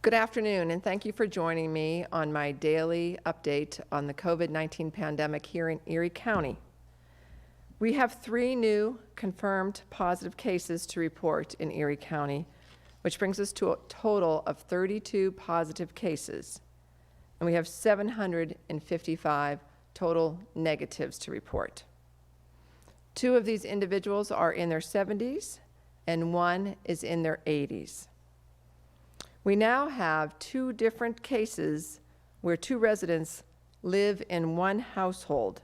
Good afternoon, and thank you for joining me on my daily update on the COVID-19 pandemic here in Erie County. We have 3 new confirmed positive cases to report in Erie County, which brings us to a total of 32 positive cases, and we have 755 total negatives to report. 2 of these individuals are in their 70s, and 1 is in their 80s. We now have 2 different cases where 2 residents live in one household.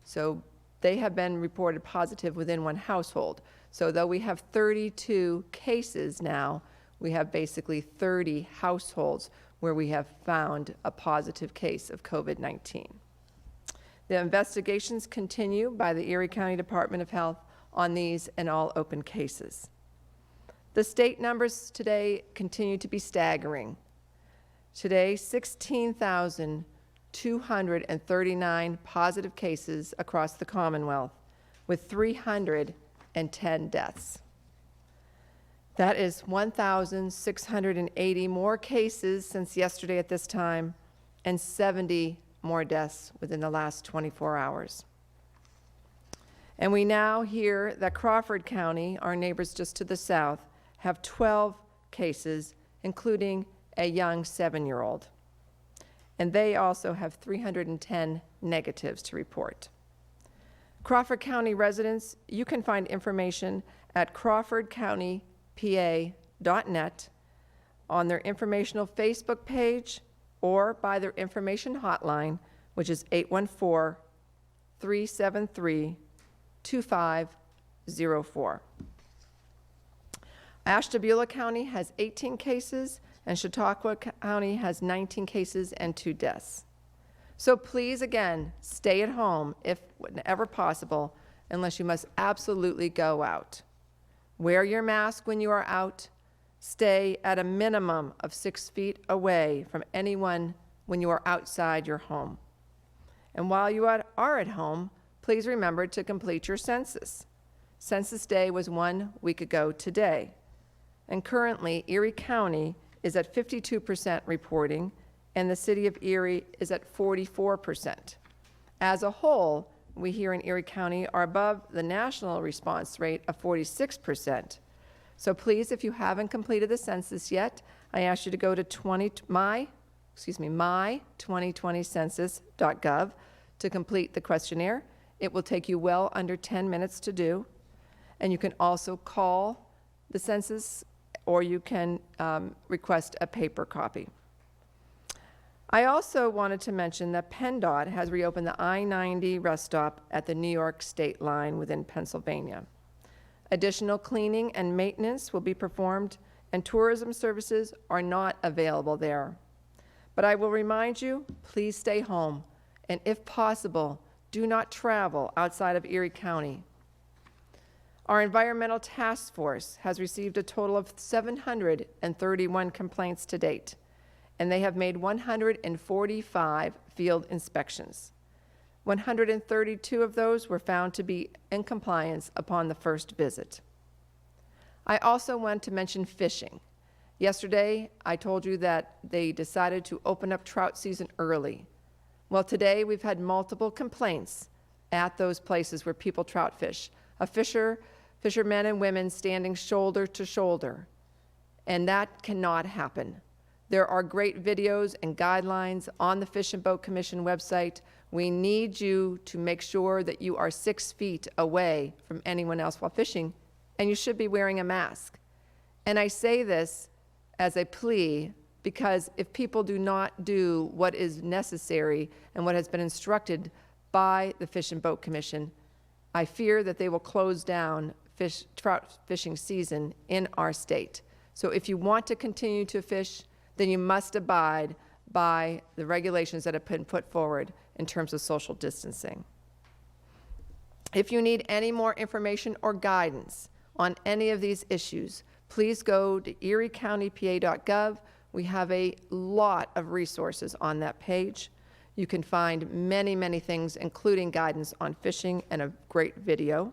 So they have been reported positive within one household. So though we have 32 cases now, we have basically 30 households where we have found a positive case of COVID-19. The investigations continue by the Erie County Department of Health on these and all open cases. The state numbers today continue to be staggering. Today, 16,239 positive cases across the Commonwealth, with 310 deaths. That is 1,680 more cases since yesterday at this time, and 70 more deaths within the last 24 hours. And we now hear that Crawford County, our neighbors just to the south, have 12 cases, including a young 7-year-old. And they also have 310 negatives to report. Crawford County residents, you can find information at crawfordcountypa.net on their informational Facebook page or by their information hotline, which is 814-373-2504. Ashtabula County has 18 cases, and Chautauqua County has 19 cases and 2 deaths. So please, again, stay at home if whenever possible, unless you must absolutely go out. Wear your mask when you are out. Stay at a minimum of 6 feet away from anyone when you are outside your home. And while you are at home, please remember to complete your census. Census Day was 1 week ago today. And currently, Erie County is at 52% reporting, and the city of Erie is at 44%. As a whole, we here in Erie County are above the national response rate of 46%. So please, if you haven't completed the census yet, I ask you to go to my2020census.gov to complete the questionnaire. It will take you well under 10 minutes to do. And you can also call the census, or you can request a paper copy. I also wanted to mention that PennDOT has reopened the I-90 rest stop at the New York state line within Pennsylvania. Additional cleaning and maintenance will be performed, and tourism services are not available there. But I will remind you, please stay home, and if possible, do not travel outside of Erie County. Our environmental task force has received a total of 731 complaints to date, and they have made 145 field inspections. 132 of those were found to be in compliance upon the first visit. I also want to mention fishing. Yesterday, I told you that they decided to open up trout season early. Well, today we've had multiple complaints at those places where people trout fish. Fishermen and women standing shoulder to shoulder, and that cannot happen. There are great videos and guidelines on the Fish and Boat Commission website. We need you to make sure that you are 6 feet away from anyone else while fishing, and you should be wearing a mask. And I say this as a plea because if people do not do what is necessary and what has been instructed by the Fish and Boat Commission, I fear that they will close down trout fishing season in our state. So if you want to continue to fish, then you must abide by the regulations that have been put forward in terms of social distancing. If you need any more information or guidance on any of these issues, please go to eriecountypa.gov. We have a lot of resources on that page. You can find many, many things, including guidance on fishing and a great video.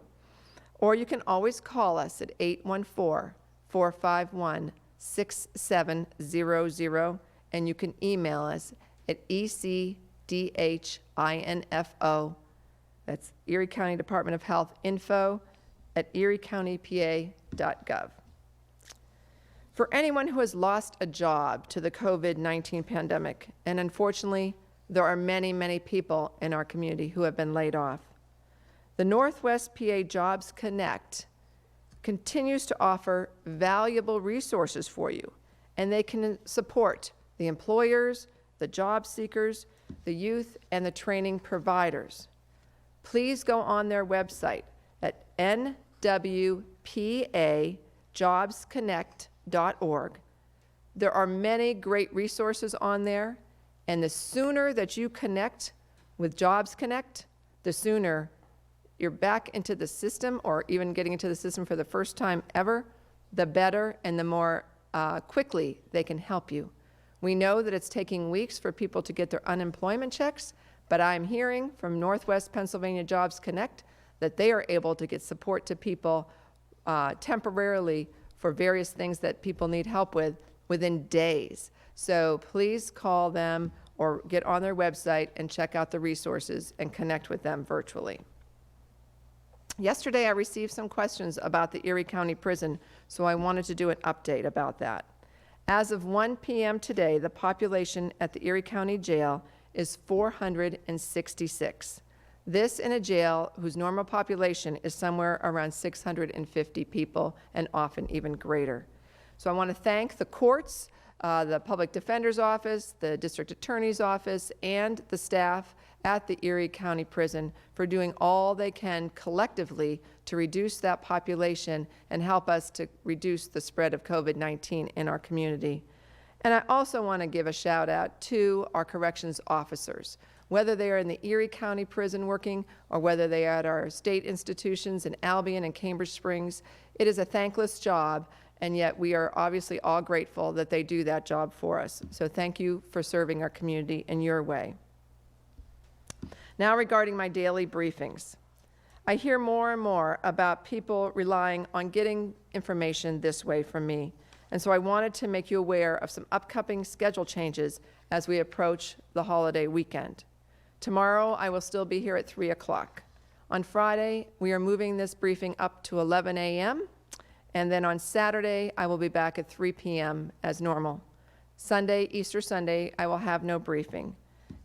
Or you can always call us at 814-451 6700, and you can email us at ecdhinfo, that's Erie County Department of Health info at eriecountypa.gov. For anyone who has lost a job to the COVID-19 pandemic, and unfortunately, there are many, many people in our community who have been laid off, the Northwest PA Jobs Connect continues to offer valuable resources for you, and they can support the employers, the job seekers, the youth, and the training providers. Please go on their website at nwpajobsconnect.org. There are many great resources on there, and the sooner that you connect with Jobs Connect, the sooner you're back into the system, or even getting into the system for the first time ever, the better and the more quickly they can help you. We know that it's taking weeks for people to get their unemployment checks, but I'm hearing from Northwest Pennsylvania Jobs Connect that they are able to get support to people temporarily for various things that people need help with within days. So please call them or get on their website and check out the resources and connect with them virtually. Yesterday, I received some questions about the Erie County Prison, so I wanted to do an update about that. As of 1 p.m. today, the population at the Erie County Jail is 466. This in a jail whose normal population is somewhere around 650 people, and often even greater. So I want to thank the courts, the Public Defender's Office, the District Attorney's Office, and the staff at the Erie County Prison for doing all they can collectively to reduce that population and help us to reduce the spread of COVID-19 in our community. And I also want to give a shout out to our corrections officers, whether they are in the Erie County Prison working or whether they are at our state institutions in Albion and Cambridge Springs. It is a thankless job, and yet we are obviously all grateful that they do that job for us. So thank you for serving our community in your way. Now regarding my daily briefings, I hear more and more about people relying on getting information this way from me, and so I wanted to make you aware of some upcoming schedule changes as we approach the holiday weekend. Tomorrow I will still be here at 3 o'clock. On Friday, we are moving this briefing up to 11 a.m., and then on Saturday I will be back at 3 p.m. as normal. Sunday, Easter Sunday, I will have no briefing.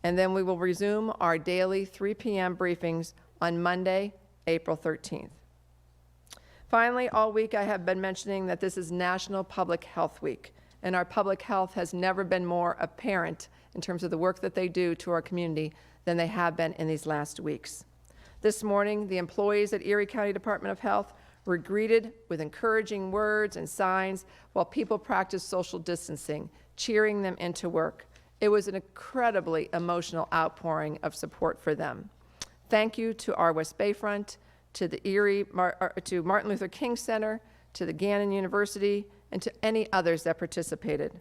And then we will resume our daily 3 p.m. briefings on Monday, April 13th. Finally, all week I have been mentioning that this is National Public Health Week, and our public health has never been more apparent in terms of the work that they do to our community than they have been in these last weeks. This morning, the employees at Erie County Department of Health were greeted with encouraging words and signs while people practiced social distancing, cheering them into work. It was an incredibly emotional outpouring of support for them. Thank you to our West Bayfront, to the to Martin Luther King Center, to the Gannon University, and to any others that participated.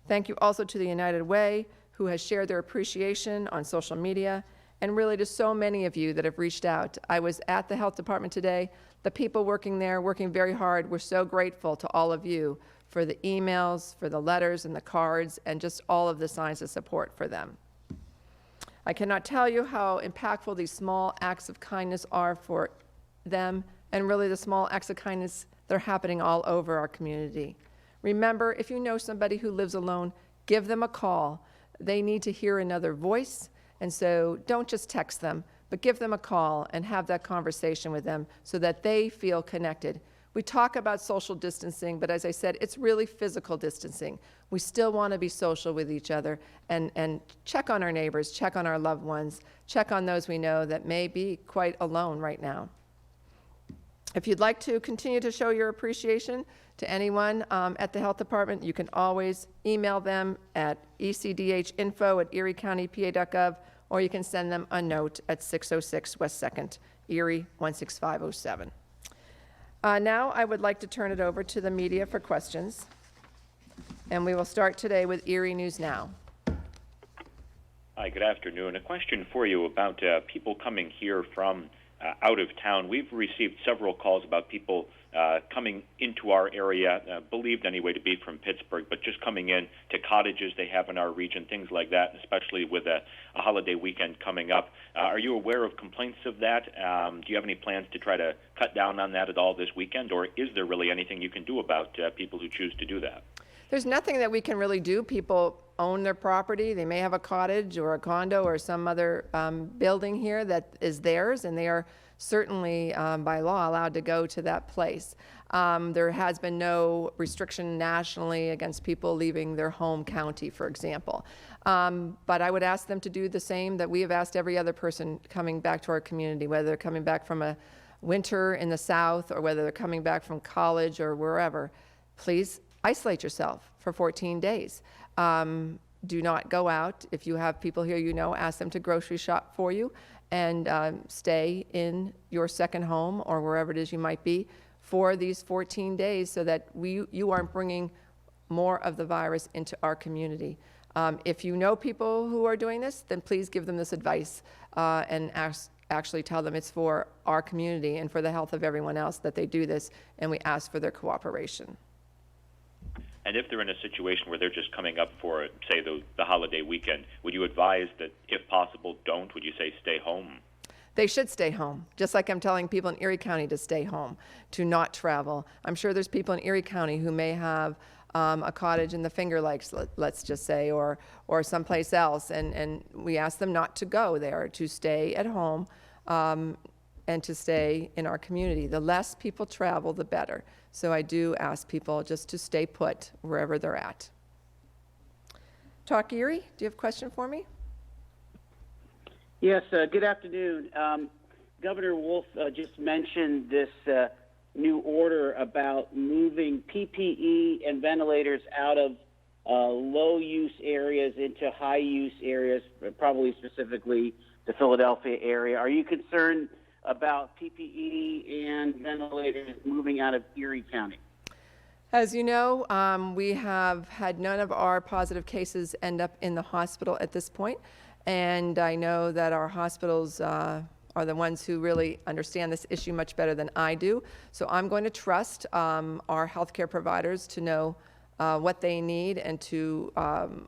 Thank you also to the United Way, who has shared their appreciation on social media, and really to so many of you that have reached out. I was at the health department today. The people working there, working very hard, we're so grateful to all of you for the emails, for the letters and the cards, and just all of the signs of support for them. I cannot tell you how impactful these small acts of kindness are for them, and really the small acts of kindness that are happening all over our community. Remember, if you know somebody who lives alone, give them a call. They need to hear another voice, and so don't just text them, but give them a call and have that conversation with them so that they feel connected. We talk about social distancing, but as I said, it's really physical distancing. We still want to be social with each other and check on our neighbors, check on our loved ones, check on those we know that may be quite alone right now. If you'd like to continue to show your appreciation to anyone at the health department, you can always email them at ecdhinfo@eriecountypa.gov, or you can send them a note at 606 West 2nd, Erie 16507. Now I would like to turn it over to the media for questions, and we will start today with Erie News Now. Hi, good afternoon. A question for you about people coming here from out of town. We've received several calls about people coming into our area, believed anyway to be from Pittsburgh, but just coming in to cottages they have in our region, things like that, especially with a holiday weekend coming up. Are you aware of complaints of that? Do you have any plans to try to cut down on that at all this weekend, or is there really anything you can do about people who choose to do that? There's nothing that we can really do. People own their property. They may have a cottage or a condo or some other building here that is theirs, and they are certainly by law allowed to go to that place. There has been no restriction nationally against people leaving their home county, for example. But I would ask them to do the same that we have asked every other person coming back to our community, whether they're coming back from a winter in the South or whether they're coming back from college or wherever. Please isolate yourself for 14 days. Do not go out. If you have people here you know, ask them to grocery shop for you and stay in your second home or wherever it is you might be for these 14 days so that you aren't bringing more of the virus into our community. If you know people who are doing this, then please give them this advice and actually tell them it's for our community and for the health of everyone else that they do this, and we ask for their cooperation. And if they're in a situation where they're just coming up for, say, the holiday weekend, would you advise that, if possible, don't? Would you say stay home? They should stay home, just like I'm telling people in Erie County to stay home, to not travel. I'm sure there's people in Erie County who may have a cottage in the Finger Lakes, let's just say, or someplace else, and we ask them not to go there, to stay at home and to stay in our community. The less people travel, the better. So I do ask people just to stay put wherever they're at. Talk Erie, do you have a question for me? Yes, good afternoon. Governor Wolf just mentioned this new order about moving PPE and ventilators out of low-use areas into high-use areas, probably specifically the Philadelphia area. Are you concerned about PPE and ventilators moving out of Erie County? As you know, we have had none of our positive cases end up in the hospital at this point, and I know that our hospitals are the ones who really understand this issue much better than I do. So I'm going to trust our healthcare providers to know what they need and to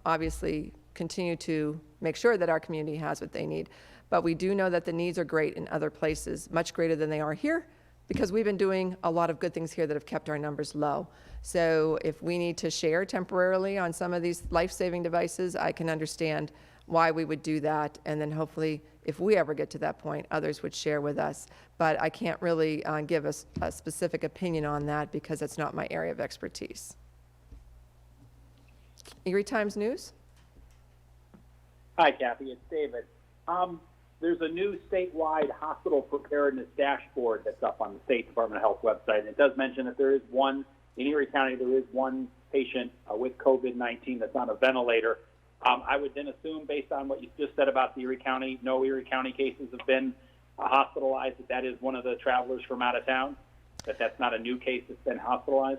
obviously continue to make sure that our community has what they need. But we do know that the needs are great in other places, much greater than they are here, because we've been doing a lot of good things here that have kept our numbers low. So if we need to share temporarily on some of these life-saving devices, I can understand why we would do that, and then hopefully, if we ever get to that point, others would share with us. But I can't really give a specific opinion on that because it's not my area of expertise. Erie Times News? Hi, Kathy. It's David. There's a new statewide hospital preparedness dashboard that's up on the State Department of Health website, and it does mention that there is one, in Erie County, there is one patient with COVID-19 that's on a ventilator. I would then assume, based on what you just said about the Erie County, no Erie County cases have been hospitalized, that is one of the travelers from out of town, that's not a new case that's been hospitalized?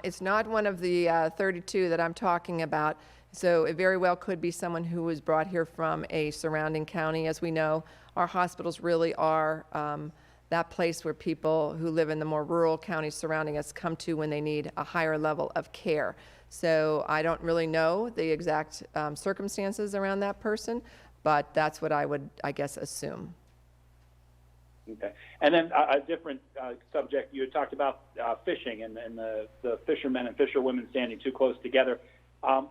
It's not one of the 32 that I'm talking about. So it very well could be someone who was brought here from a surrounding county. As we know, our hospitals really are that place where people who live in the more rural counties surrounding us come to when they need a higher level of care. So I don't really know the exact circumstances around that person, but that's what I would, I guess, assume. Okay. And then a different subject, you had talked about fishing and the fishermen and fisherwomen standing too close together.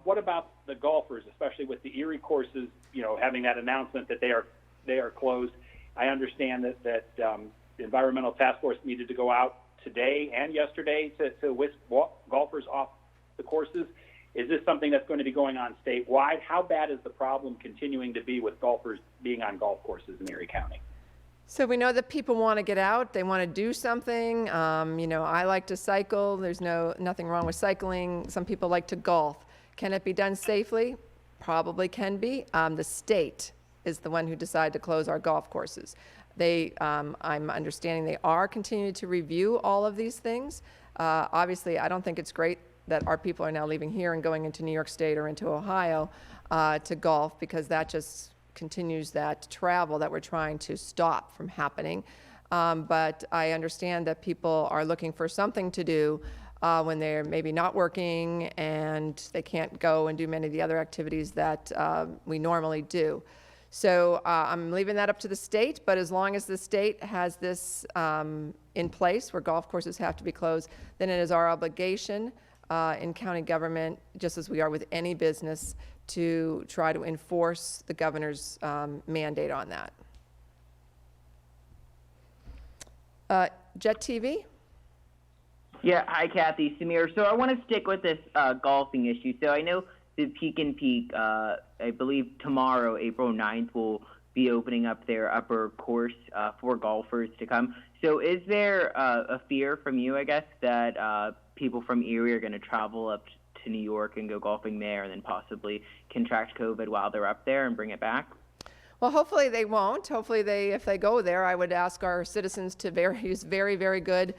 What about the golfers, especially with the Erie courses, having that announcement that they are closed? I understand that the Environmental Task Force needed to go out today and yesterday to whisk golfers off the courses. Is this something that's going to be going on statewide? How bad is the problem continuing to be with golfers being on golf courses in Erie County? So we know that people want to get out, they want to do something. I like to cycle. There's nothing wrong with cycling. Some people like to golf. Can it be done safely? Probably can be. The state is the one who decided to close our golf courses. I'm understanding they are continuing to review all of these things. Obviously, I don't think it's great that our people are now leaving here and going into New York State or into Ohio to golf, because that just continues that travel that we're trying to stop from happening. But I understand that people are looking for something to do when they're maybe not working and they can't go and do many of the other activities that we normally do. So I'm leaving that up to the state, but as long as the state has this in place where golf courses have to be closed, then it is our obligation in county government, just as we are with any business, to try to enforce the governor's mandate on that. Jet TV? Yeah, hi Kathy, Samir. So I want to stick with this golfing issue. So I know the Peak and Peak, I believe tomorrow, April 9th, will be opening up their upper course for golfers to come. So is there a fear from you, I guess, that people from Erie are going to travel up to New York and go golfing there and then possibly contract COVID while they're up there and bring it back? Well, hopefully they won't. Hopefully if they go there, I would ask our citizens to use very, very good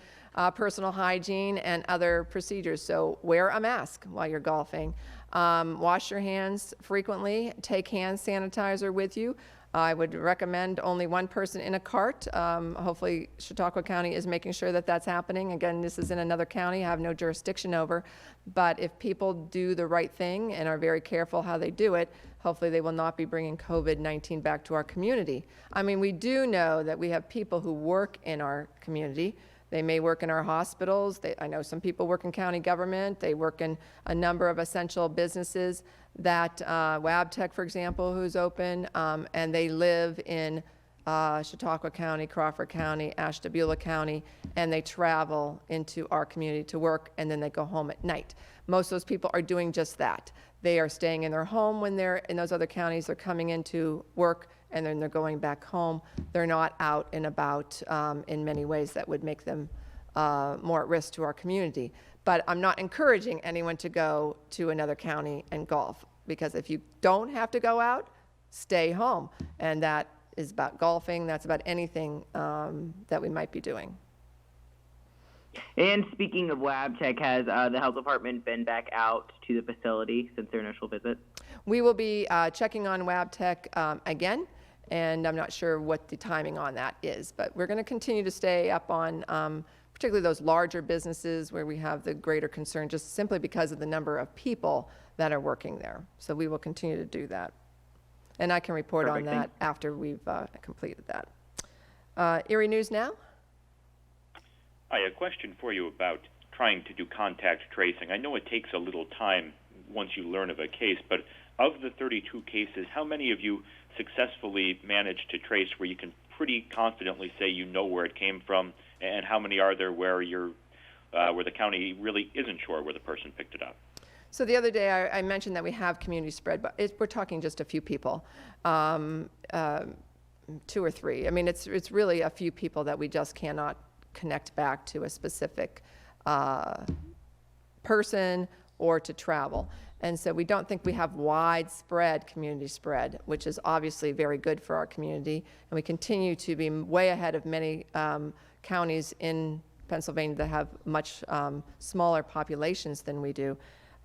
personal hygiene and other procedures. So wear a mask while you're golfing. Wash your hands frequently. Take hand sanitizer with you. I would recommend only one person in a cart. Hopefully Chautauqua County is making sure that that's happening. Again, this is in another county I have no jurisdiction over. But if people do the right thing and are very careful how they do it, hopefully they will not be bringing COVID-19 back to our community. I mean, we do know that we have people who work in our community. They may work in our hospitals. I know some people work in county government. They work in a number of essential businesses that, WabTech, for example, who's open, and they live in Chautauqua County, Crawford County, Ashtabula County, and they travel into our community to work, and then they go home at night. Most of those people are doing just that. They are staying in their home when they're in those other counties. They're coming into work, and then they're going back home. They're not out and about in many ways that would make them more at risk to our community. But I'm not encouraging anyone to go to another county and golf, because if you don't have to go out, stay home. And that is about golfing. That's about anything that we might be doing. And speaking of WabTech, has the health department been back out to the facility since their initial visit? We will be checking on WabTech again, and I'm not sure what the timing on that is, but we're going to continue to stay up on particularly those larger businesses where we have the greater concern, just simply because of the number of people that are working there. So we will continue to do that. And I can report Perfect, on that after we've completed that. Erie News Now? Hi, a question for you about trying to do contact tracing. I know it takes a little time once you learn of a case, but of the 32 cases, how many of you successfully managed to trace where you can pretty confidently say you know where it came from, and how many are there where where the county really isn't sure where the person picked it up? So the other day I mentioned that we have community spread, but we're talking just a few people, 2 or 3. I mean, it's really a few people that we just cannot connect back to a specific person or to travel. And so we don't think we have widespread community spread, which is obviously very good for our community. And we continue to be way ahead of many counties in Pennsylvania that have much smaller populations than we do.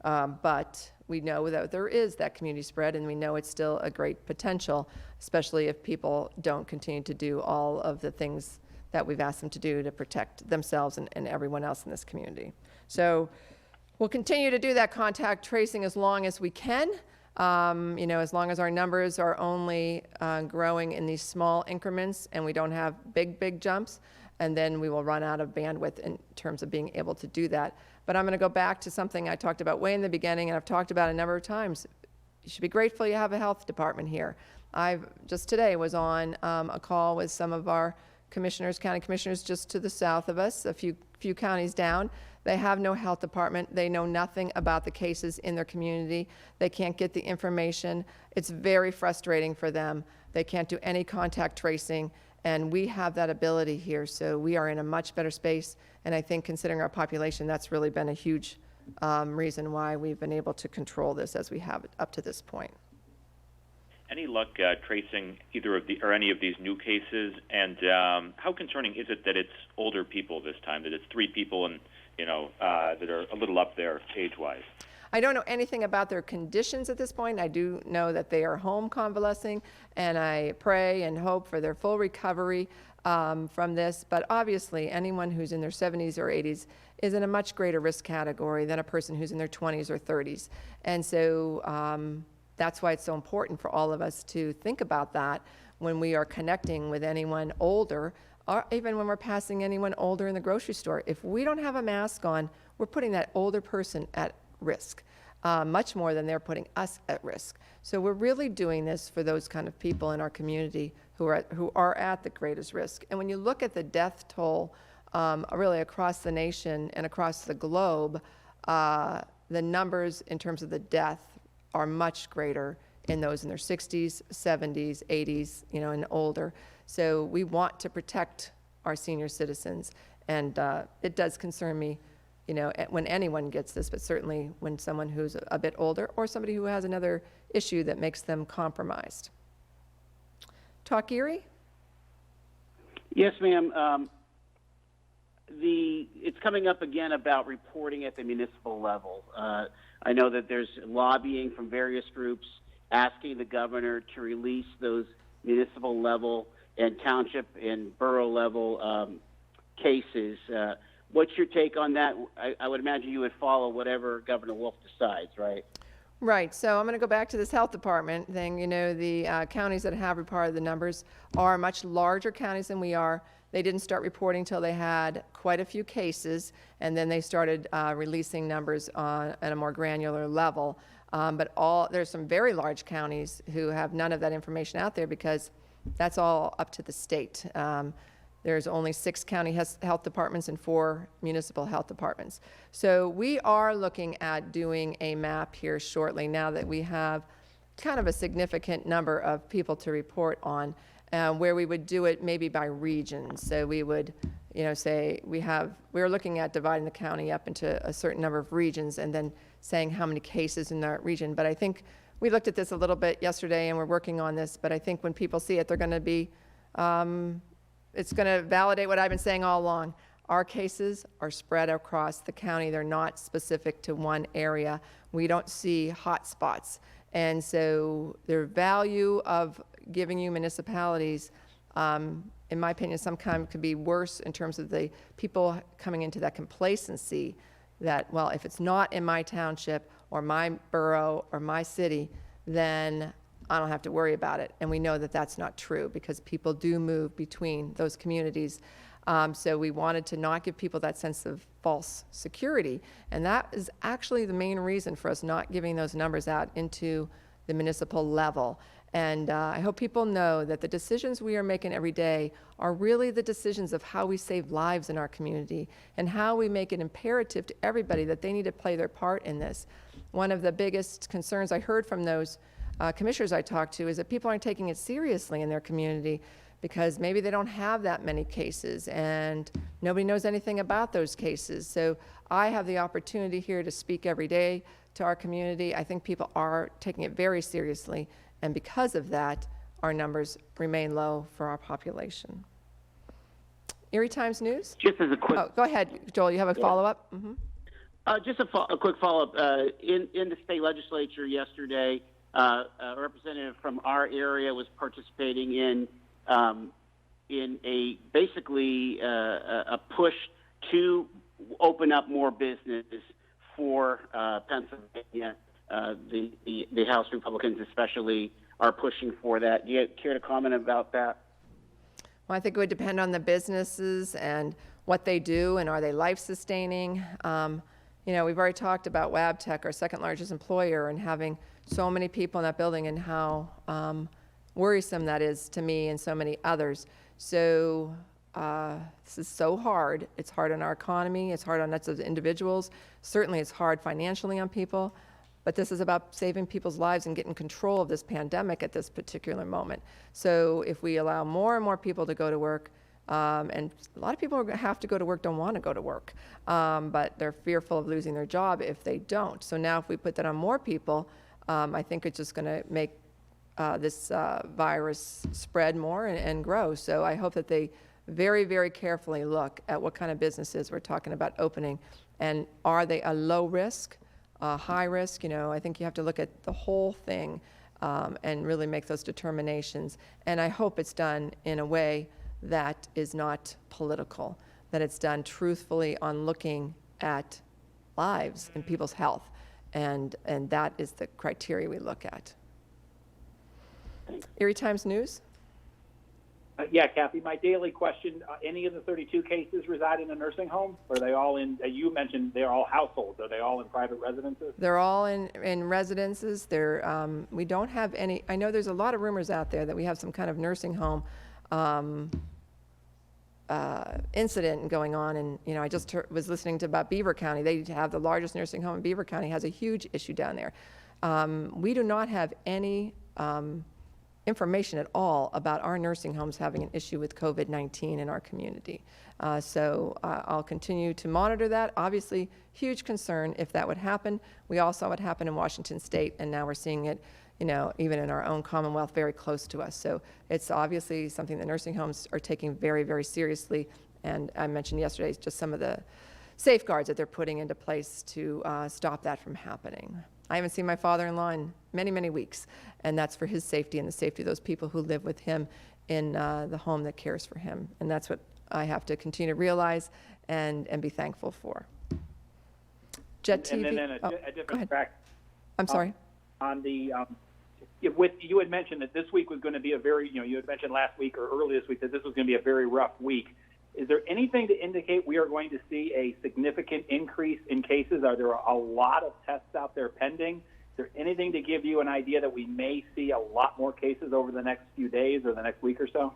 But we know that there is that community spread, and we know it's still a great potential, especially if people don't continue to do all of the things that we've asked them to do to protect themselves and everyone else in this community. So we'll continue to do that contact tracing as long as we can, as long as our numbers are only growing in these small increments and we don't have big jumps, and then we will run out of bandwidth in terms of being able to do that. But I'm going to go back to something I talked about way in the beginning, and I've talked about a number of times. You should be grateful you have a health department here. Just today was on a call with some of our commissioners, county commissioners just to the south of us, a few counties down. They have no health department. They know nothing about the cases in their community. They can't get the information. It's very frustrating for them. They can't do any contact tracing, and we have that ability here, so we are in a much better space. And I think, considering our population, that's really been a huge reason why we've been able to control this as we have up to this point. Any luck tracing either of any of these new cases? And how concerning is it that it's older people this time? That it's 3 people and that are a little up there age-wise? I don't know anything about their conditions at this point. I do know that they are home convalescing, and I pray and hope for their full recovery. from this, but obviously anyone who's in their 70s or 80s is in a much greater risk category than a person who's in their 20s or 30s. And so that's why it's so important for all of us to think about that when we are connecting with anyone older, or even when we're passing anyone older in the grocery store. If we don't have a mask on, we're putting that older person at risk, much more than they're putting us at risk. So we're really doing this for those kind of people in our community who are at the greatest risk. And when you look at the death toll really across the nation and across the globe, the numbers in terms of the death are much greater in those in their 60s, 70s, 80s, and older. So we want to protect our senior citizens, and it does concern me, when anyone gets this, but certainly when someone who's a bit older or somebody who has another issue that makes them compromised. Talk Erie? Yes, ma'am. It's coming up again about reporting at the municipal level. I know that there's lobbying from various groups asking the governor to release those municipal level and township and borough level cases. What's your take on that? I would imagine you would follow whatever Governor Wolf decides, right? Right. So I'm going to go back to this health department thing. The counties that have reported the numbers are much larger counties than we are. They didn't start reporting until they had quite a few cases, and then they started releasing numbers at a more granular level. But there's some very large counties who have none of that information out there because that's all up to the state. There's only 6 county health departments and 4 municipal health departments. So we are looking at doing a map here shortly now that we have kind of a significant number of people to report on, where we would do it maybe by region. So we would, say we're looking at dividing the county up into a certain number of regions and then saying how many cases in that region. But I think we looked at this a little bit yesterday and we're working on this, but I think when people see it, they're going to be, it's going to validate what I've been saying all along. Our cases are spread across the county. They're not specific to one area. We don't see hot spots. And so the value of giving you municipalities, in my opinion, sometimes could be worse in terms of the people coming into that complacency that, well, if it's not in my township or my borough or my city, then I don't have to worry about it. And we know that that's not true because people do move between those communities. So we wanted to not give people that sense of false security. And that is actually the main reason for us not giving those numbers out into the municipal level. And I hope people know that the decisions we are making every day are really the decisions of how we save lives in our community and how we make it imperative to everybody that they need to play their part in this. One of the biggest concerns I heard from those commissioners I talked to is that people aren't taking it seriously in their community because maybe they don't have that many cases and nobody knows anything about those cases. So I have the opportunity here to speak every day to our community. I think people are taking it very seriously, and because of that, our numbers remain low for our population. Erie Times News? Just as a quick... Oh, go ahead, Joel, you have a follow-up? Mm-hmm. Just a quick follow-up. In the state legislature yesterday, a representative from our area was participating in a basically a push to open up more businesses for Pennsylvania. The House Republicans especially are pushing for that. Do you care to comment about that? Well, I think it would depend on the businesses and what they do and are they life-sustaining. We've already talked about Wabtec, our second largest employer, and having so many people in that building and how worrisome that is to me and so many others. So this is so hard. It's hard on our economy. It's hard on us as individuals. Certainly it's hard financially on people. But this is about saving people's lives and getting control of this pandemic at this particular moment. So if we allow more and more people to go to work, and a lot of people who have to go to work don't want to go to work, but they're fearful of losing their job if they don't. So now if we put that on more people, I think it's just going to make this virus spread more and grow. So I hope that they very, very carefully look at what kind of businesses we're talking about opening, and are they a low risk, high risk? I think you have to look at the whole thing and really make those determinations. And I hope it's done in a way that is not political, that it's done truthfully on looking at lives and people's health, and that is the criteria we look at. Erie Times News? Yeah, Kathy, my daily question, any of the 32 cases reside in a nursing home? Or are they all in, you mentioned they're all households. Are they all in private residences? They're all in residences. We don't have any, I know there's a lot of rumors out there that we have some kind of nursing home incident going on, and I just was listening to about Beaver County. They have the largest nursing home in Beaver County, has a huge issue down there. We do not have any information at all about our nursing homes having an issue with COVID-19 in our community. So I'll continue to monitor that. Obviously, huge concern if that would happen. We all saw what happened in Washington State, and now we're seeing it, even in our own Commonwealth, very close to us. So it's obviously something that nursing homes are taking very, very seriously. And I mentioned yesterday just some of the safeguards that they're putting into place to stop that from happening. I haven't seen my father-in-law in many, many weeks, and that's for his safety and the safety of those people who live with him in the home that cares for him. And that's what I have to continue to realize and be thankful for. Jet TV. And then a different track. I'm sorry. On the, you had mentioned that this week was going to be a very, you had mentioned last week or early this week that this was going to be a very rough week. Is there anything to indicate we are going to see a significant increase in cases? Are there a lot of tests out there pending? Is there anything to give you an idea that we may see a lot more cases over the next few days or the next week or so?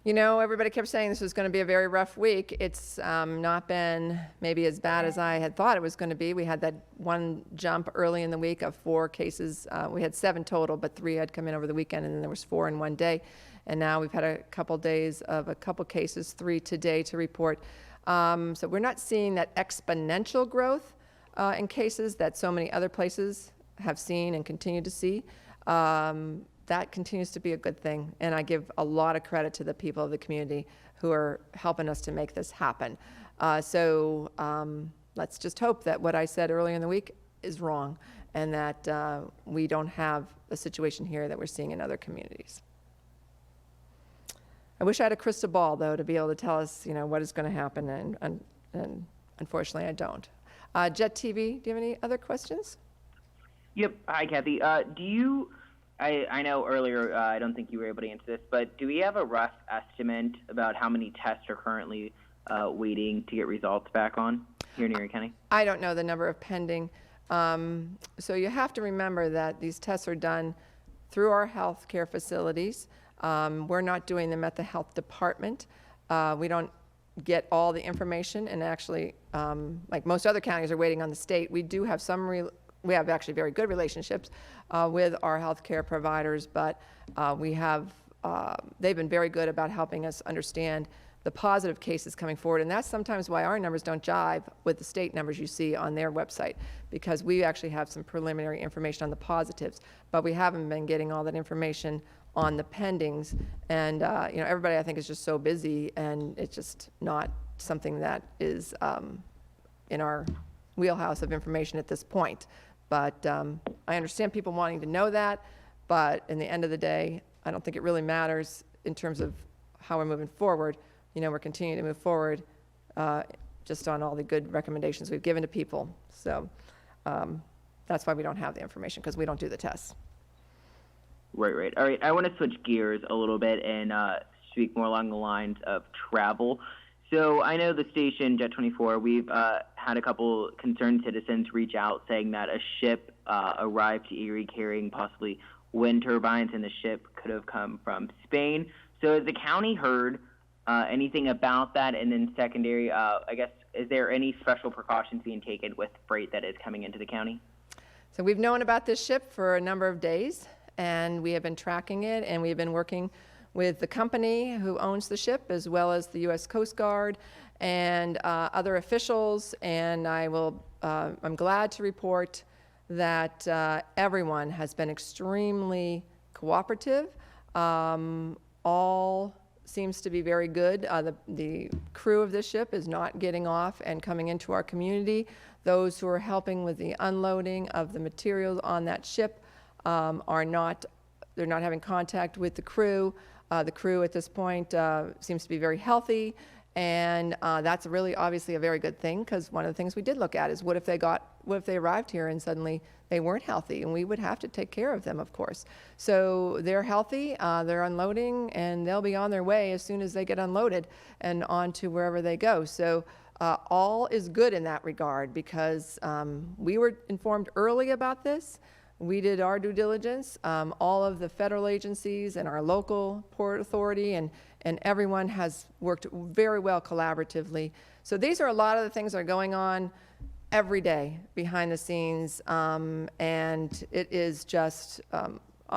Everybody kept saying this was going to be a very rough week. It's not been maybe as bad as I had thought it was going to be. We had that one jump early in the week of 4 cases. We had 7 total, but 3 had come in over the weekend, and then there was 4 in one day. And now we've had a couple days of a couple cases, 3 today to report. So we're not seeing that exponential growth in cases that so many other places have seen and continue to see. That continues to be a good thing. And I give a lot of credit to the people of the community who are helping us to make this happen. So let's just hope that what I said earlier in the week is wrong, and that we don't have a situation here that we're seeing in other communities. I wish I had a crystal ball, though, to be able to tell us, what is going to happen, and unfortunately I don't. Jet TV, do you have any other questions? Yep. Hi, Kathy. I know earlier, I don't think you were able to answer this, but do we have a rough estimate about how many tests are currently waiting to get results back on here in Erie County? I don't know the number of pending. So you have to remember that these tests are done through our health care facilities. We're not doing them at the health department. We don't get all the information, and actually, like most other counties are waiting on the state, we do have we have actually very good relationships with our healthcare providers, but they've been very good about helping us understand the positive cases coming forward, and that's sometimes why our numbers don't jive with the state numbers you see on their website, because we actually have some preliminary information on the positives, but we haven't been getting all that information on the pendings, and everybody I think is just so busy, and it's just not something that is in our wheelhouse of information at this point. But I understand people wanting to know that, but in the end of the day, I don't think it really matters in terms of how we're moving forward. We're continuing to move forward just on all the good recommendations we've given to people. So that's why we don't have the information, because we don't do the tests. Right. All right. I want to switch gears a little bit and speak more along the lines of travel. So I know the station, Jet 24, we've had a couple concerned citizens reach out saying that a ship arrived to Erie carrying possibly wind turbines, and the ship could have come from Spain. So has the county heard anything about that? And then secondary, I guess, is there any special precautions being taken with freight that is coming into the county? So we've known about this ship for a number of days, and we have been tracking it, and we have been working with the company who owns the ship, as well as the U.S. Coast Guard and other officials. And I'm glad to report that everyone has been extremely cooperative. All seems to be very good. The crew of this ship is not getting off and coming into our community. Those who are helping with the unloading of the materials on that ship they're not having contact with the crew. The crew at this point seems to be very healthy, and that's really obviously a very good thing, because one of the things we did look at is what if they arrived here and suddenly they weren't healthy, and we would have to take care of them, of course. So they're healthy, they're unloading, and they'll be on their way as soon as they get unloaded and on to wherever they go. So all is good in that regard, because we were informed early about this. We did our due diligence. All of the federal agencies and our local Port Authority and everyone has worked very well collaboratively. So these are a lot of the things that are going on every day behind the scenes, and it is just,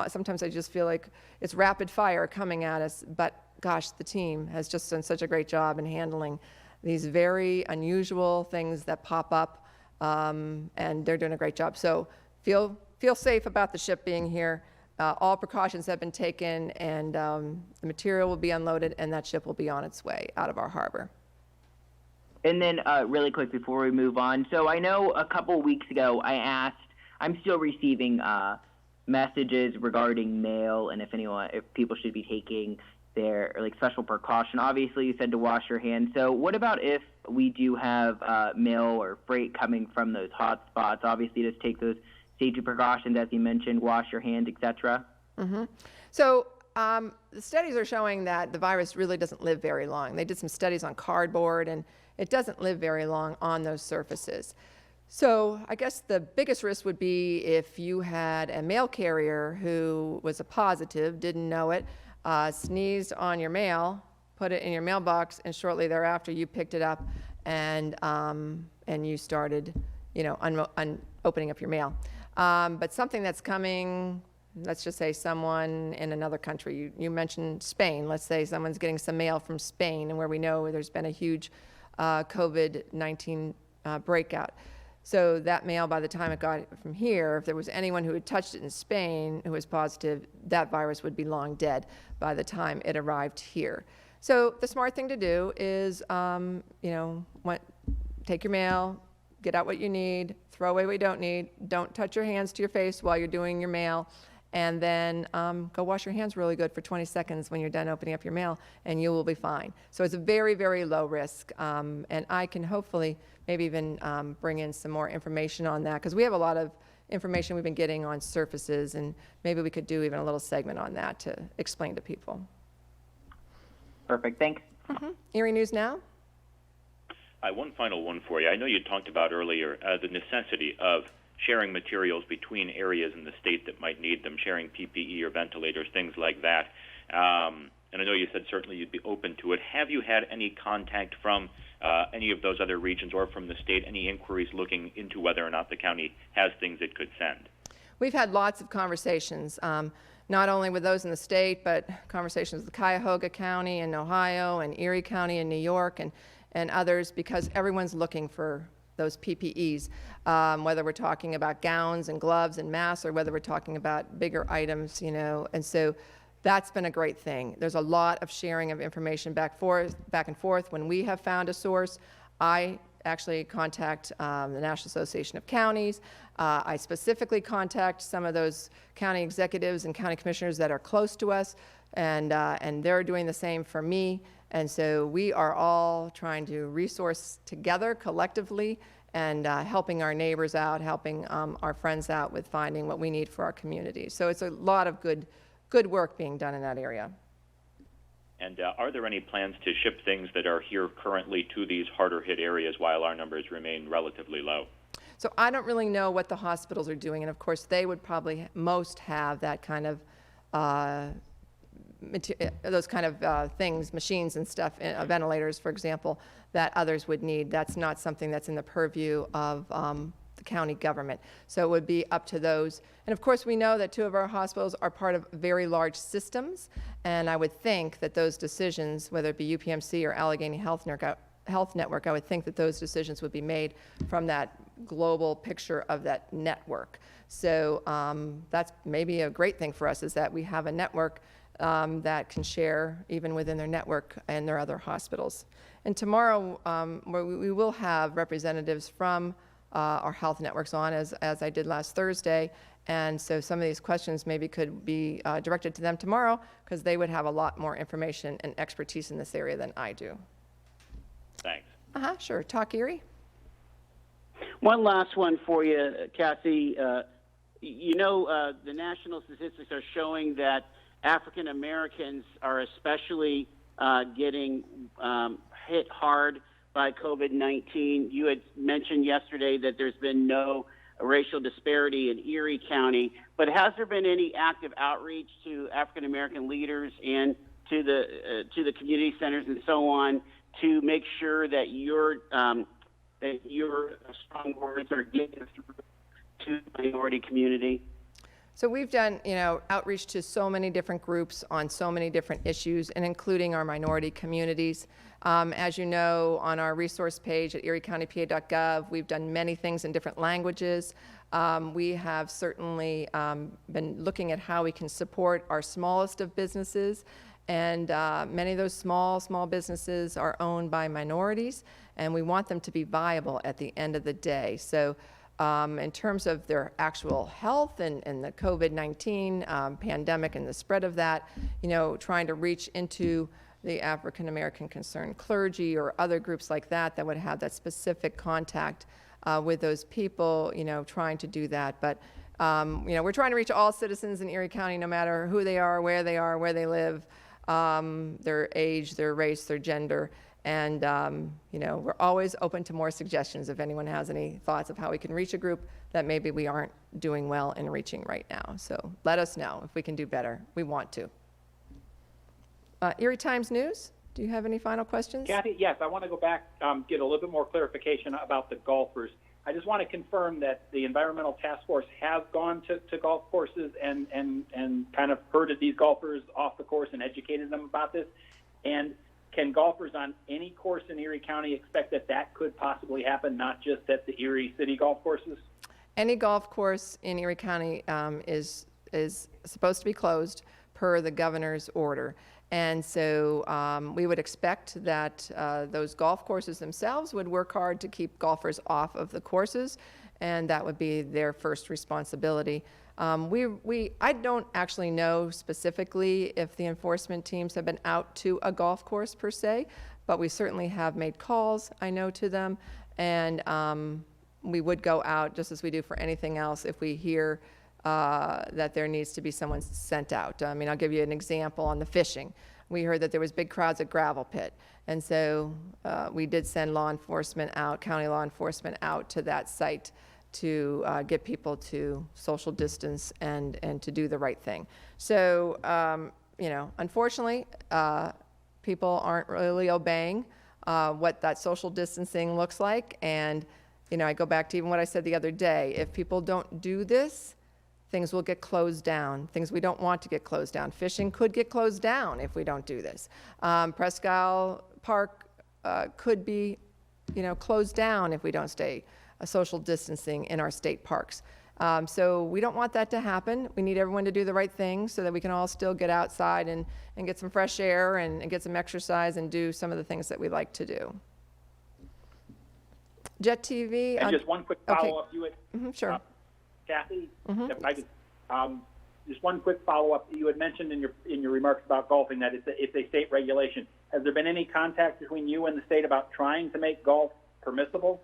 sometimes I just feel like it's rapid fire coming at us, but gosh, the team has just done such a great job in handling these very unusual things that pop up, and they're doing a great job. So feel safe about the ship being here. All precautions have been taken, and the material will be unloaded, and that ship will be on its way out of our harbor. And then really quick before we move on, so I know a couple weeks ago I asked, I'm still receiving messages regarding mail and if people should be taking their special precaution. Obviously, you said to wash your hands. So what about if we do have mail or freight coming from those hot spots? Obviously, just take those safety precautions, as you mentioned, wash your hands, etc. Mm-hmm. So the studies are showing that the virus really doesn't live very long. They did some studies on cardboard, and it doesn't live very long on those surfaces. So I guess the biggest risk would be if you had a mail carrier who was a positive, didn't know it, sneezed on your mail, put it in your mailbox, and shortly thereafter you picked it up and you started, opening up your mail. But something that's coming, let's just say someone in another country, you mentioned Spain. Let's say someone's getting some mail from Spain, and where we know there's been a huge COVID-19 breakout. So that mail, by the time it got from here, if there was anyone who had touched it in Spain who was positive, that virus would be long dead by the time it arrived here. So the smart thing to do is, take your mail, get out what you need, throw away what you don't need, don't touch your hands to your face while you're doing your mail, and then go wash your hands really good for 20 seconds when you're done opening up your mail, and you will be fine. So it's a very, very low risk, and I can hopefully maybe even bring in some more information on that, because we have a lot of information we've been getting on surfaces, and maybe we could do even a little segment on that to explain to people. Perfect, thanks. Mm-hmm. Erie News Now? One final one for you. I know you talked about earlier the necessity of sharing materials between areas in the state that might need them, sharing PPE or ventilators, things like that. And I know you said certainly you'd be open to it. Have you had any contact from any of those other regions or from the state, any inquiries looking into whether or not the county has things it could send? We've had lots of conversations, not only with those in the state, but conversations with Cuyahoga County in Ohio and Erie County in New York and others, because everyone's looking for those PPEs, whether we're talking about gowns and gloves and masks or whether we're talking about bigger items, and so that's been a great thing. There's a lot of sharing of information back and forth. When we have found a source, I actually contact the National Association of Counties. I specifically contact some of those county executives and county commissioners that are close to us, and they're doing the same for me. And so we are all trying to resource together collectively and helping our neighbors out, helping our friends out with finding what we need for our community. So it's a lot of good work being done in that area. And are there any plans to ship things that are here currently to these harder hit areas while our numbers remain relatively low? So I don't really know what the hospitals are doing, and of course they would probably most have that kind of those kind of things, machines and stuff, ventilators, for example, that others would need. That's not something that's in the purview of the county government. So it would be up to those. And of course, we know that 2 of our hospitals are part of very large systems, and I would think that those decisions, whether it be UPMC or Allegheny Health Network, I would think that those decisions would be made from that global picture of that network. So that's maybe a great thing for us, is that we have a network that can share even within their network and their other hospitals. And tomorrow we will have representatives from our health networks on, as I did last Thursday. And so some of these questions maybe could be directed to them tomorrow, because they would have a lot more information and expertise in this area than I do. Thanks. Sure. Talk Erie. One last one for you, Kathy. The national statistics are showing that African Americans are especially getting hit hard by COVID-19. You had mentioned yesterday that there's been no racial disparity in Erie County, but has there been any active outreach to African American leaders and to the community centers and so on to make sure that your strong words are getting through to the minority community? So we've done, outreach to so many different groups on so many different issues, and including our minority communities. As you know, on our resource page at eriecountypa.gov, we've done many things in different languages. We have certainly been looking at how we can support our smallest of businesses, and many of those small businesses are owned by minorities, and we want them to be viable at the end of the day. So in terms of their actual health and the COVID-19 pandemic and the spread of that, trying to reach into the African American concerned clergy or other groups like that that would have that specific contact with those people, trying to do that. But, we're trying to reach all citizens in Erie County, no matter who they are, where they live, their age, their race, their gender. And, we're always open to more suggestions if anyone has any thoughts of how we can reach a group that maybe we aren't doing well in reaching right now. So let us know if we can do better. We want to. Erie Times News, do you have any final questions? Kathy, yes, I want to go back, get a little bit more clarification about the golfers. I just want to confirm that the Environmental Task Force has gone to golf courses and kind of herded these golfers off the course and educated them about this. And can golfers on any course in Erie County expect that could possibly happen, not just at the Erie City golf courses? Any golf course in Erie County is supposed to be closed per the governor's order. And so we would expect that those golf courses themselves would work hard to keep golfers off of the courses, and that would be their first responsibility. I don't actually know specifically if the enforcement teams have been out to a golf course per se, but we certainly have made calls, I know, to them, and we would go out just as we do for anything else if we hear that there needs to be someone sent out. I mean, I'll give you an example on the fishing. We heard that there was big crowds at Gravel Pit, and so we did send law enforcement out, county law enforcement out to that site to get people to social distance and to do the right thing. So, unfortunately, people aren't really obeying what that social distancing looks like. And, I go back to even what I said the other day. If people don't do this, things will get closed down, things we don't want to get closed down. Fishing could get closed down if we don't do this. Presque Isle Park could be, closed down if we don't stay social distancing in our state parks. So we don't want that to happen. We need everyone to do the right thing so that we can all still get outside and get some fresh air and get some exercise and do some of the things that we like to do. Jet TV. And just one quick follow-up. Okay. You had, Sure. Kathy, if I could, just one quick follow-up. You had mentioned in your remarks about golfing that it's a state regulation. Has there been any contact between you and the state about trying to make golf permissible?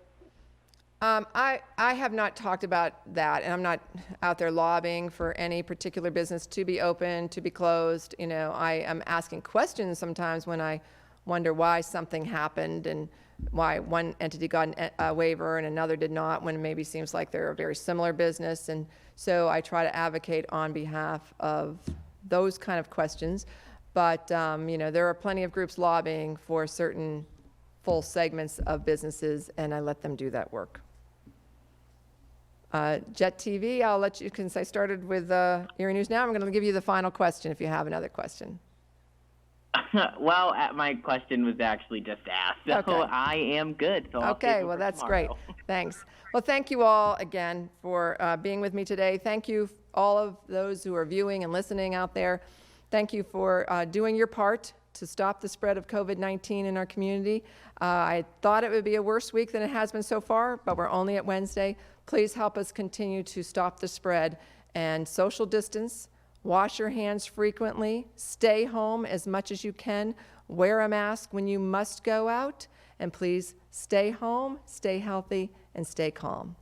I have not talked about that, and I'm not out there lobbying for any particular business to be open, to be closed. I am asking questions sometimes when I wonder why something happened and why one entity got a waiver and another did not, when it maybe seems like they're a very similar business. And so I try to advocate on behalf of those kind of questions. But, there are plenty of groups lobbying for certain full segments of businesses, and I let them do that work. Jet TV, I'll let you, since I started with Erie News Now, I'm going to give you the final question if you have another question. Well, my question was actually just asked, so Okay. I am good. So I'll Okay, save it well, for that's tomorrow. great. Thanks. Well, thank you all again for being with me today. Thank you, all of those who are viewing and listening out there. Thank you for doing your part to stop the spread of COVID-19 in our community. I thought it would be a worse week than it has been so far, but we're only at Wednesday. Please help us continue to stop the spread and social distance, wash your hands frequently, stay home as much as you can, wear a mask when you must go out, and please stay home, stay healthy, and stay calm.